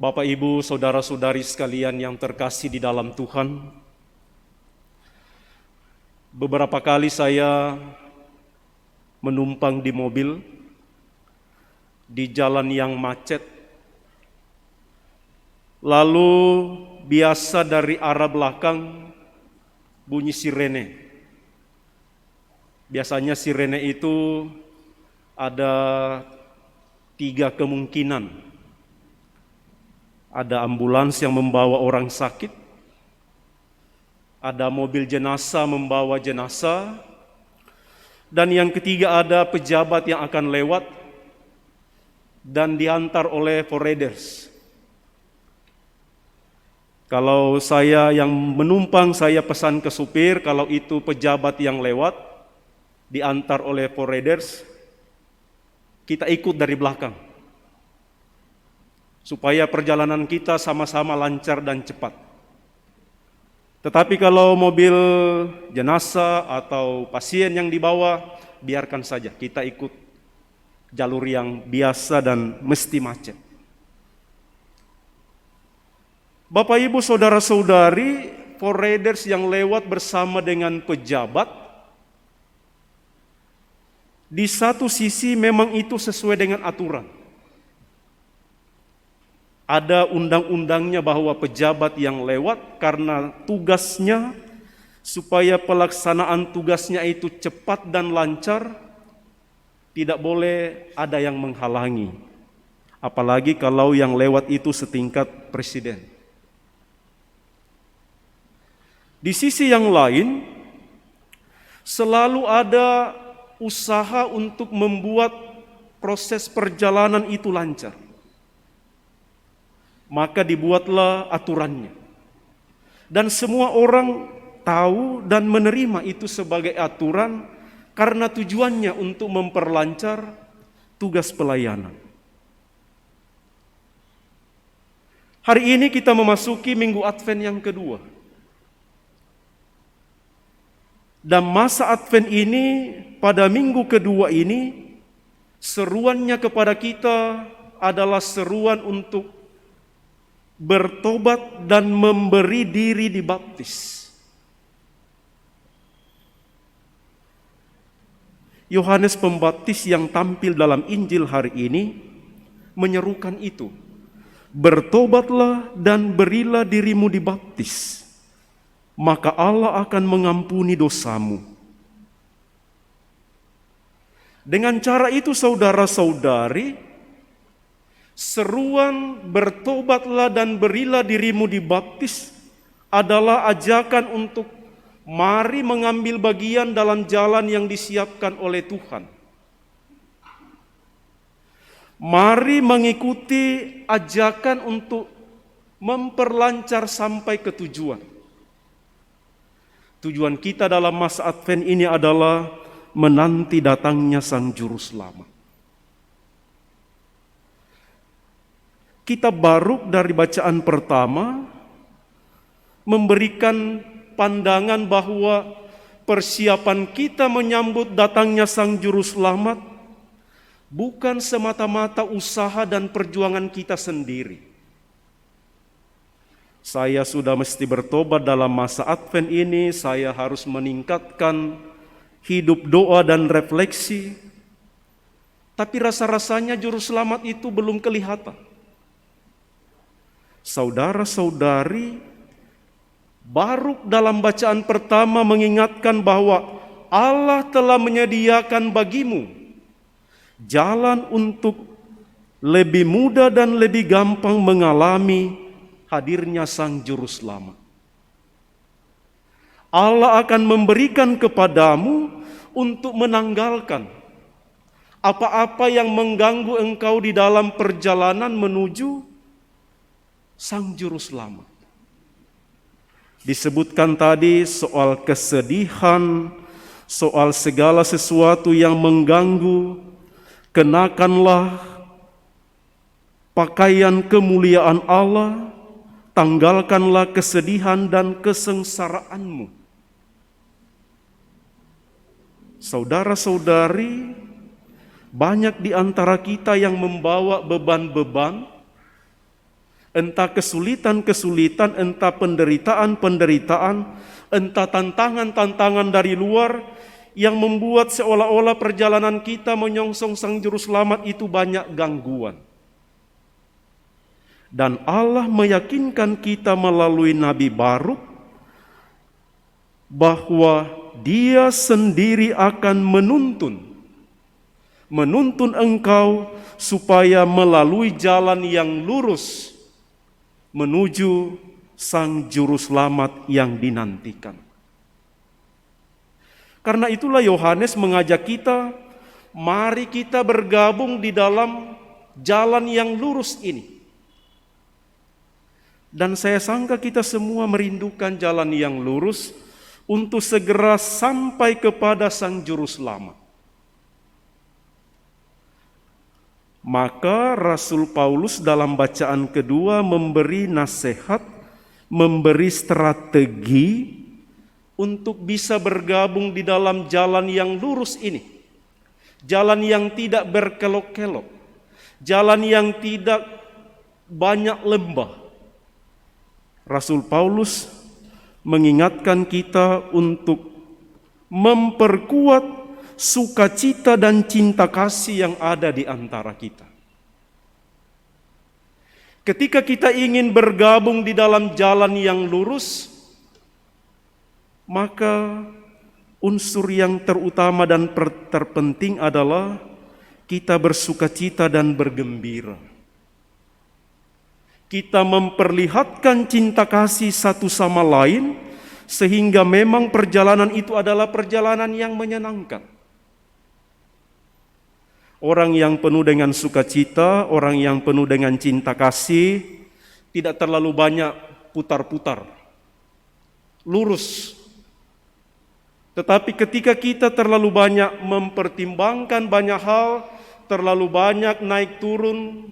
Bapak, Ibu, saudara-saudari sekalian yang terkasih di dalam Tuhan, beberapa kali saya menumpang di mobil di jalan yang macet, lalu biasa dari arah belakang bunyi sirene. Biasanya sirene itu ada 3 kemungkinan. Ada ambulans yang membawa orang sakit, ada mobil jenazah membawa jenazah, dan yang ketiga ada pejabat yang akan lewat dan diantar oleh foreiders. Kalau saya yang menumpang, saya pesan ke supir, kalau itu pejabat yang lewat, diantar oleh foreiders, kita ikut dari belakang, supaya perjalanan kita sama-sama lancar dan cepat. Tetapi kalau mobil jenazah atau pasien yang dibawa, biarkan saja, kita ikut jalur yang biasa dan mesti macet. Bapak, Ibu, saudara-saudari, foreiders yang lewat bersama dengan pejabat, di satu sisi memang itu sesuai dengan aturan. Ada undang-undangnya bahwa pejabat yang lewat karena tugasnya, supaya pelaksanaan tugasnya itu cepat dan lancar, tidak boleh ada yang menghalangi. Apalagi kalau yang lewat itu setingkat presiden. Di sisi yang lain, selalu ada usaha untuk membuat proses perjalanan itu lancar. Maka dibuatlah aturannya. Dan semua orang tahu dan menerima itu sebagai aturan karena tujuannya untuk memperlancar tugas pelayanan. Hari ini kita memasuki Minggu Advent yang kedua. Dan masa Advent ini, pada minggu kedua ini, seruannya kepada kita adalah seruan untuk bertobat dan memberi diri dibaptis. Yohanes Pembaptis yang tampil dalam Injil hari ini menyerukan itu. Bertobatlah dan berilah dirimu dibaptis, maka Allah akan mengampuni dosamu. Dengan cara itu, saudara-saudari, seruan bertobatlah dan berilah dirimu dibaptis adalah ajakan untuk mari mengambil bagian dalam jalan yang disiapkan oleh Tuhan. Mari mengikuti ajakan untuk memperlancar sampai ke tujuan. Tujuan kita dalam masa Advent ini adalah menanti datangnya Sang Juru Selamat. Kita baru dari bacaan pertama memberikan pandangan bahwa persiapan kita menyambut datangnya Sang Juru Selamat bukan semata-mata usaha dan perjuangan kita sendiri. Saya sudah mesti bertobat dalam masa Advent ini, saya harus meningkatkan hidup doa dan refleksi. Tapi rasa-rasanya Juru Selamat itu belum kelihatan. Saudara-saudari, Baruk dalam bacaan pertama mengingatkan bahwa Allah telah menyediakan bagimu jalan untuk lebih mudah dan lebih gampang mengalami hadirnya Sang Juru Selamat. Allah akan memberikan kepadamu untuk menanggalkan apa-apa yang mengganggu engkau di dalam perjalanan menuju Sang Juru Selamat. Disebutkan tadi soal kesedihan, soal segala sesuatu yang mengganggu, kenakanlah pakaian kemuliaan Allah, tanggalkanlah kesedihan dan kesengsaraanmu. Saudara-saudari, banyak di antara kita yang membawa beban-beban Entah kesulitan-kesulitan, entah penderitaan-penderitaan, entah tantangan-tantangan dari luar yang membuat seolah-olah perjalanan kita menyongsong Sang Juru Selamat itu banyak gangguan. Dan Allah meyakinkan kita melalui Nabi Baruk bahwa Dia sendiri akan menuntun engkau supaya melalui jalan yang lurus menuju Sang Juru Selamat yang dinantikan. Karena itulah Yohanes mengajak kita, mari kita bergabung di dalam jalan yang lurus ini. Dan saya sangka kita semua merindukan jalan yang lurus untuk segera sampai kepada Sang Juru Selamat. Maka Rasul Paulus dalam bacaan kedua memberi nasihat, memberi strategi untuk bisa bergabung di dalam jalan yang lurus ini. Jalan yang tidak berkelok-kelok, jalan yang tidak banyak lembah. Rasul Paulus mengingatkan kita untuk memperkuat sukacita dan cinta kasih yang ada di antara kita. Ketika kita ingin bergabung di dalam jalan yang lurus, maka unsur yang terutama dan terpenting adalah kita bersukacita dan bergembira. Kita memperlihatkan cinta kasih satu sama lain, sehingga memang perjalanan itu adalah perjalanan yang menyenangkan. Orang yang penuh dengan sukacita, orang yang penuh dengan cinta kasih, tidak terlalu banyak putar-putar, lurus. Tetapi ketika kita terlalu banyak mempertimbangkan banyak hal, terlalu banyak naik turun,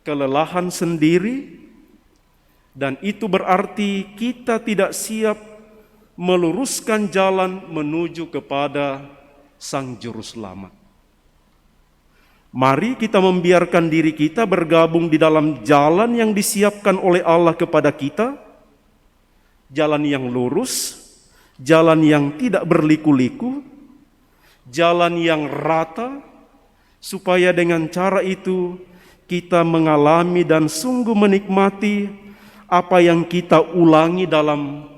kelelahan sendiri, dan itu berarti kita tidak siap meluruskan jalan menuju kepada Sang Juru Selamat. Mari kita membiarkan diri kita bergabung di dalam jalan yang disiapkan oleh Allah kepada kita, jalan yang lurus, jalan yang tidak berliku-liku, jalan yang rata, supaya dengan cara itu kita mengalami dan sungguh menikmati apa yang kita ulangi dalam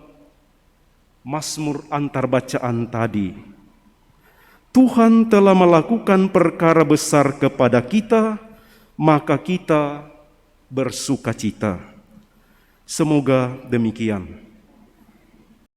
Mazmur antar bacaan tadi. Tuhan telah melakukan perkara besar kepada kita, maka kita bersukacita. Semoga demikian.